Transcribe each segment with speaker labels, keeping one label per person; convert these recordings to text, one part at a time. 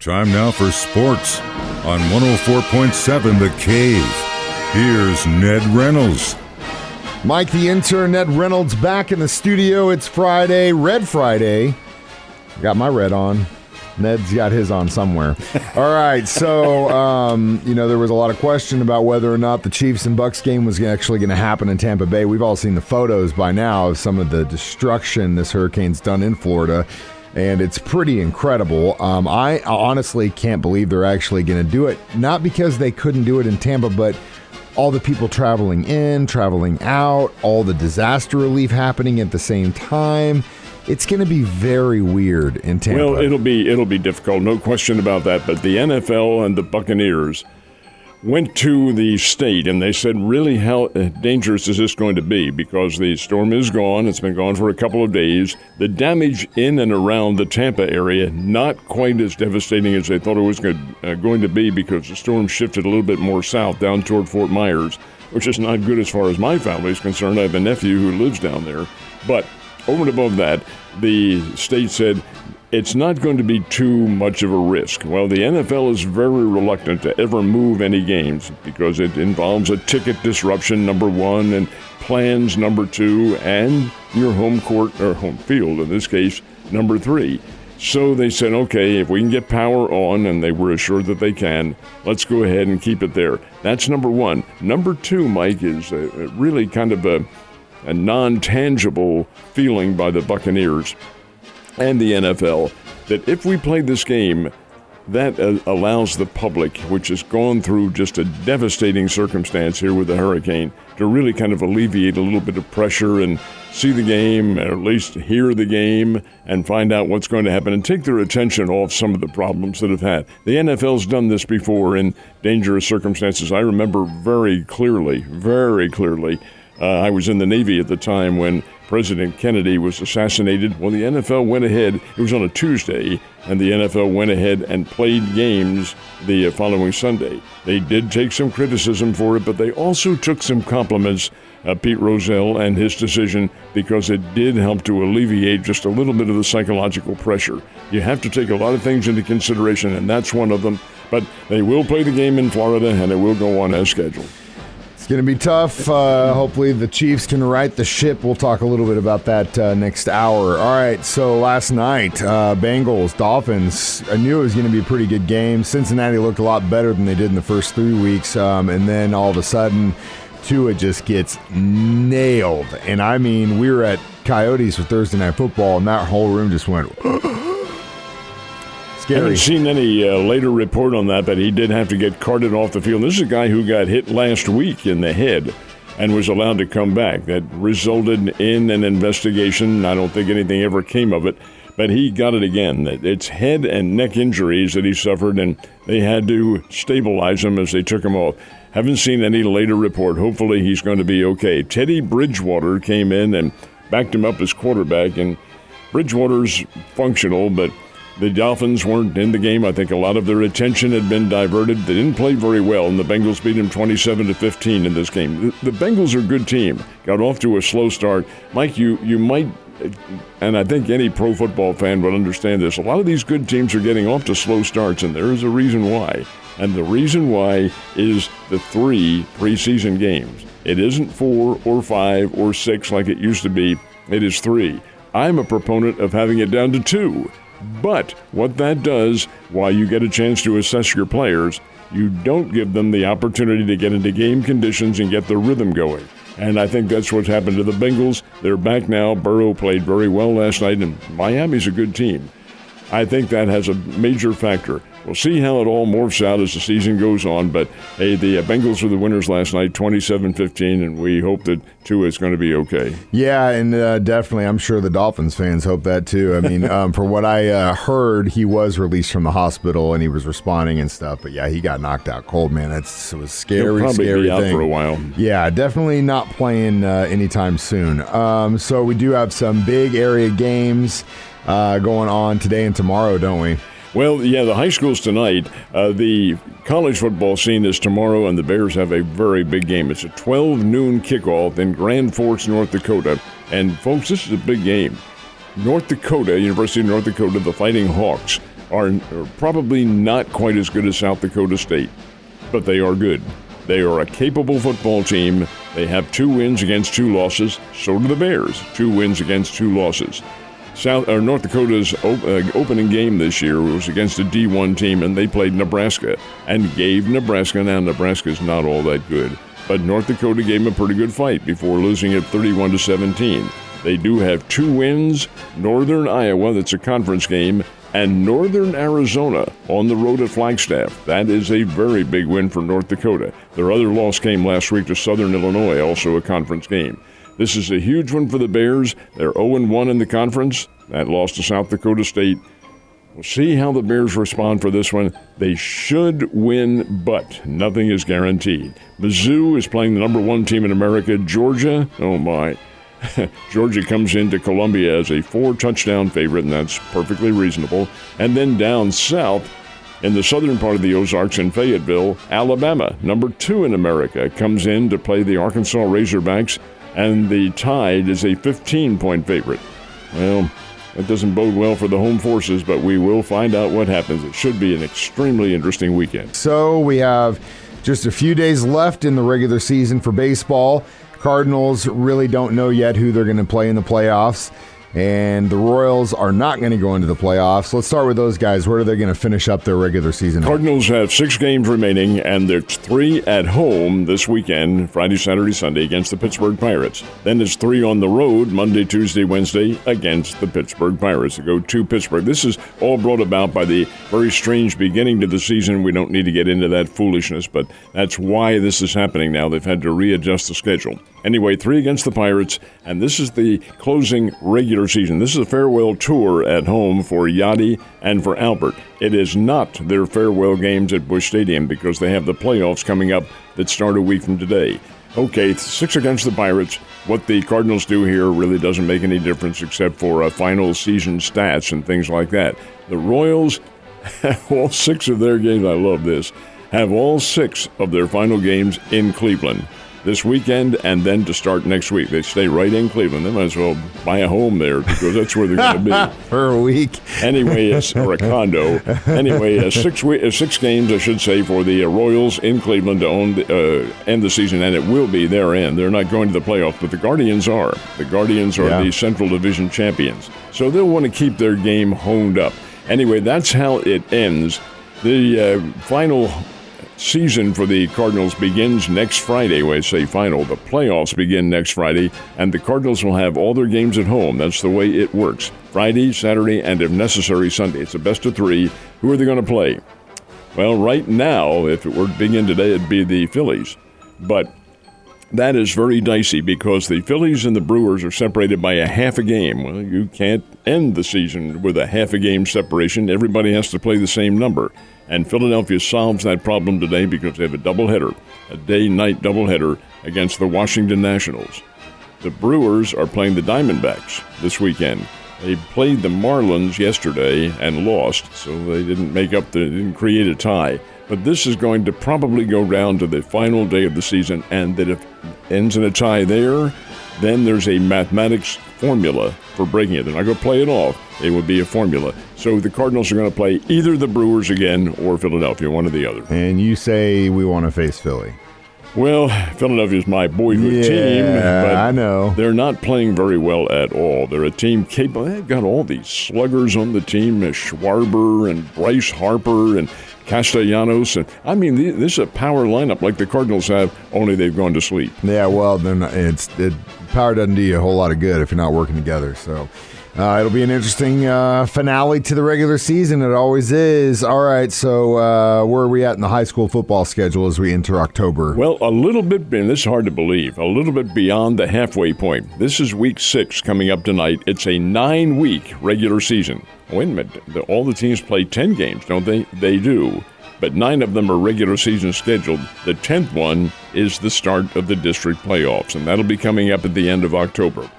Speaker 1: Time now for sports on 104.7 The Cave. Here's Ned Reynolds.
Speaker 2: Mike, the intern, Ned Reynolds, back in the studio. It's Friday, Red Friday. Got my red on. Ned's got his on somewhere. All right, so, there was a lot of question about whether or not the Chiefs and Bucs game was actually going to happen in Tampa Bay. We've all seen the photos by now of some of the destruction this hurricane's done in Florida, and it's pretty incredible. I honestly can't believe they're actually going to do it, not because they couldn't do it in Tampa, but all the people traveling in, traveling out, all the disaster relief happening at the same time. It's going to be very weird in Tampa.
Speaker 3: Well, it'll be difficult, no question about that. But the NFL and the Buccaneers went to the state and they said, really, how dangerous is this going to be? Because the storm is gone. It's been gone for a couple of days. The damage in and around the Tampa area, not quite as devastating as they thought it was going to be, because the storm shifted a little bit more south down toward Fort Myers, which is not good as far as my family is concerned. I have a nephew who lives down there. But over and above that, the state said it's not going to be too much of a risk. Well, the NFL is very reluctant to ever move any games because it involves a ticket disruption, number one, and plans, number two, and your home court, or home field, in this case, number three. So they said, okay, if we can get power on, and they were assured that they can, let's go ahead and keep it there. That's number one. Number two, Mike, is really kind of a non-tangible feeling by the Buccaneers and the NFL that if we play this game, that allows the public, which has gone through just a devastating circumstance here with the hurricane, to really kind of alleviate a little bit of pressure and see the game, or at least hear the game, and find out what's going to happen and take their attention off some of the problems that have had. The NFL's done this before in dangerous circumstances. I remember very clearly, I was in the Navy at the time when President Kennedy was assassinated. Well, the NFL went ahead. It was on a Tuesday, and the NFL went ahead and played games the following Sunday. They did take some criticism for it, but they also took some compliments, Pete Rozelle and his decision, because it did help to alleviate just a little bit of the psychological pressure. You have to take a lot of things into consideration, and that's one of them. But they will play the game in Florida, and it will go on as scheduled.
Speaker 2: It's going to be tough. Hopefully the Chiefs can right the ship. We'll talk a little bit about that next hour. All right, so last night, Bengals, Dolphins, I knew it was going to be a pretty good game. Cincinnati looked a lot better than they did in the first 3 weeks, and then all of a sudden, Tua just gets nailed. And I mean, we were at Coyotes for Thursday Night Football, and that whole room just went
Speaker 3: I haven't seen any later report on that, but he did have to get carted off the field. This is a guy who got hit last week in the head and was allowed to come back. That resulted in an investigation. I don't think anything ever came of it, but he got it again. It's head and neck injuries that he suffered, and they had to stabilize him as they took him off. Haven't seen any later report. Hopefully he's going to be okay. Teddy Bridgewater came in and backed him up as quarterback, and Bridgewater's functional, but the Dolphins weren't in the game. I think a lot of their attention had been diverted. They didn't play very well, and the Bengals beat them 27-15 in this game. The Bengals are a good team. Got off to a slow start. Mike, you might, and I think any pro football fan would understand this, a lot of these good teams are getting off to slow starts, and there is a reason why. And the reason why is the 3 preseason games. It isn't 4 or 5 or 6 like it used to be. It is 3. I'm a proponent of having it down to 2. But what that does, while you get a chance to assess your players, you don't give them the opportunity to get into game conditions and get the rhythm going. And I think that's what's happened to the Bengals. They're back now. Burrow played very well last night, and Miami's a good team. I think that has a major factor. We'll see how it all morphs out as the season goes on, but hey, the Bengals were the winners last night, 27-15, and we hope that Tua is going to be okay.
Speaker 2: Yeah, and definitely, I'm sure the Dolphins fans hope that too. I mean, for what I heard, he was released from the hospital and he was responding and stuff, but yeah, he got knocked out cold, man. It was scary,
Speaker 3: He'll probably
Speaker 2: scary
Speaker 3: be out
Speaker 2: thing.
Speaker 3: for a while.
Speaker 2: Yeah, definitely not playing anytime soon. So we do have some big area games going on today and tomorrow, don't we?
Speaker 3: Well, yeah, the high schools tonight. The college football scene is tomorrow, and the Bears have a very big game. It's a 12 noon kickoff in Grand Forks, North Dakota. And, folks, this is a big game. North Dakota, University of North Dakota, the Fighting Hawks, are probably not quite as good as South Dakota State, but they are good. They are a capable football team. They have 2 wins against 2 losses. So do the Bears, 2 wins against 2 losses. North Dakota's opening game this year was against a D1 team, and they played Nebraska and gave Nebraska. Now, Nebraska's not all that good, but North Dakota gave them a pretty good fight before losing it 31-17. They do have 2 wins, Northern Iowa, that's a conference game, and Northern Arizona on the road at Flagstaff. That is a very big win for North Dakota. Their other loss came last week to Southern Illinois, also a conference game. This is a huge one for the Bears. They're 0-1 in the conference. That loss to South Dakota State. We'll see how the Bears respond for this one. They should win, but nothing is guaranteed. Mizzou is playing the number 1 team in America, Georgia. Oh, my. Georgia comes into Columbia as a 4-touchdown favorite, and that's perfectly reasonable. And then down south, in the southern part of the Ozarks in Fayetteville, Alabama, number 2 in America, comes in to play the Arkansas Razorbacks, and the Tide is a 15-point favorite. Well, that doesn't bode well for the home forces, but we will find out what happens. It should be an extremely interesting weekend.
Speaker 2: So we have just a few days left in the regular season for baseball. Cardinals really don't know yet who they're going to play in the playoffs, and the Royals are not going to go into the playoffs. Let's start with those guys. Where are they going to finish up their regular season?
Speaker 3: Cardinals have 6 games remaining, and there's 3 at home this weekend, Friday, Saturday, Sunday, against the Pittsburgh Pirates. Then there's 3 on the road, Monday, Tuesday, Wednesday, against the Pittsburgh Pirates to go to Pittsburgh. This is all brought about by the very strange beginning to the season. We don't need to get into that foolishness, but that's why this is happening now. They've had to readjust the schedule. Anyway, 3 against the Pirates, and this is the closing regular season. This is a farewell tour at home for Yachty and for Albert. It is not their farewell games at Busch Stadium because they have the playoffs coming up that start a week from today. Okay, 6 against the Pirates. What the Cardinals do here really doesn't make any difference except for final season stats and things like that. The Royals have all 6 of their games, I love this, have all 6 of their final games in Cleveland this weekend, and then to start next week. They stay right in Cleveland. They might as well buy a home there because that's where they're going to be.
Speaker 2: For a week.
Speaker 3: Anyway, or a condo. Anyway, 6 games, I should say, for the Royals in Cleveland to end the season, and it will be their end. They're not going to the playoffs, but the Guardians are. The Guardians are the Central Division champions. So they'll want to keep their game honed up. Anyway, that's how it ends. The final season for the Cardinals begins next Friday. When I say final, the playoffs begin next Friday, and the Cardinals will have all their games at home. That's the way it works. Friday, Saturday, and if necessary, Sunday. It's a best of 3. Who are they going to play? Well, right now, if it were to begin today, it'd be the Phillies. But that is very dicey because the Phillies and the Brewers are separated by a half a game. Well, you can't end the season with a half a game separation. Everybody has to play the same number. And Philadelphia solves that problem today because they have a doubleheader, a day-night doubleheader against the Washington Nationals. The Brewers are playing the Diamondbacks this weekend. They played the Marlins yesterday and lost, so they didn't create a tie. But this is going to probably go down to the final day of the season, and that if it ends in a tie there, then there's a mathematics formula for breaking it. They're not going to play it off. It would be a formula. So the Cardinals are going to play either the Brewers again or Philadelphia, one or the other.
Speaker 2: And you say we want to face Philly.
Speaker 3: Well, Philadelphia's my boyhood team, but
Speaker 2: I know.
Speaker 3: They're not playing very well at all. They're a team capable. They've got all these sluggers on the team, Schwarber and Bryce Harper and Castellanos. And I mean, this is a power lineup like the Cardinals have, only they've gone to sleep.
Speaker 2: Yeah, well, then power doesn't do you a whole lot of good if you're not working together. So it'll be an interesting finale to the regular season. It always is. All right, so where are we at in the high school football schedule as we enter October?
Speaker 3: Well, a little bit, and this is hard to believe, a little bit beyond the halfway point. This is week 6 coming up tonight. It's a 9-week regular season. Wait a minute, all the teams play 10 games, don't they? They do. But 9 of them are regular season scheduled. The 10th one is the start of the district playoffs, and that'll be coming up at the end of October.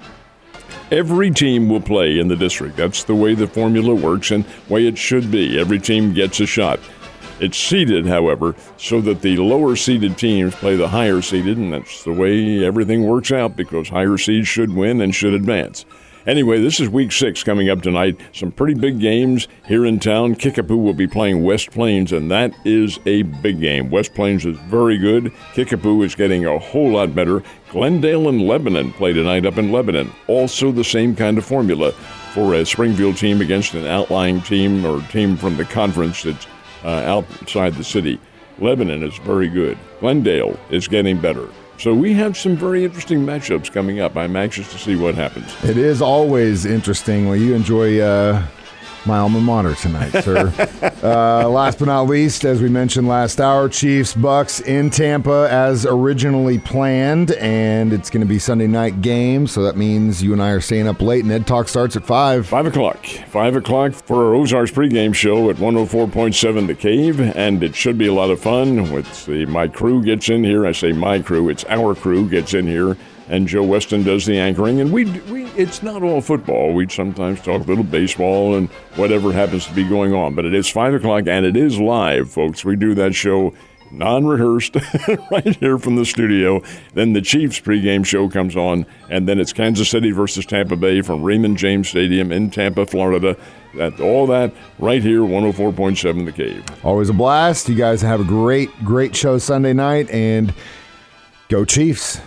Speaker 3: Every team will play in the district. That's the way the formula works and way it should be. Every team gets a shot. It's seeded, however, so that the lower-seeded teams play the higher-seeded, and that's the way everything works out because higher seeds should win and should advance. Anyway, this is week 6 coming up tonight. Some pretty big games here in town. Kickapoo will be playing West Plains, and that is a big game. West Plains is very good. Kickapoo is getting a whole lot better. Glendale and Lebanon play tonight up in Lebanon. Also the same kind of formula for a Springfield team against an outlying team or team from the conference that's outside the city. Lebanon is very good. Glendale is getting better. So we have some very interesting matchups coming up. I'm anxious to see what happens.
Speaker 2: It is always interesting. Well, you enjoy my alma mater tonight, sir. Last but not least, as we mentioned last hour, Chiefs Bucks in Tampa as originally planned, and it's going to be Sunday night game, so that means you and I are staying up late. Ned Talk starts at 5.
Speaker 3: 5 o'clock. 5 o'clock for our Ozarks pregame show at 104.7 The Cave, and it should be a lot of fun. My crew gets in here. I say my crew. It's our crew gets in here. And Joe Weston does the anchoring, and it's not all football. We sometimes talk a little baseball and whatever happens to be going on. But it is 5 o'clock, and it is live, folks. We do that show non-rehearsed right here from the studio. Then the Chiefs pregame show comes on, and then it's Kansas City versus Tampa Bay from Raymond James Stadium in Tampa, Florida. All that right here, 104.7 The Cave.
Speaker 2: Always a blast. You guys have a great, great show Sunday night, and go Chiefs.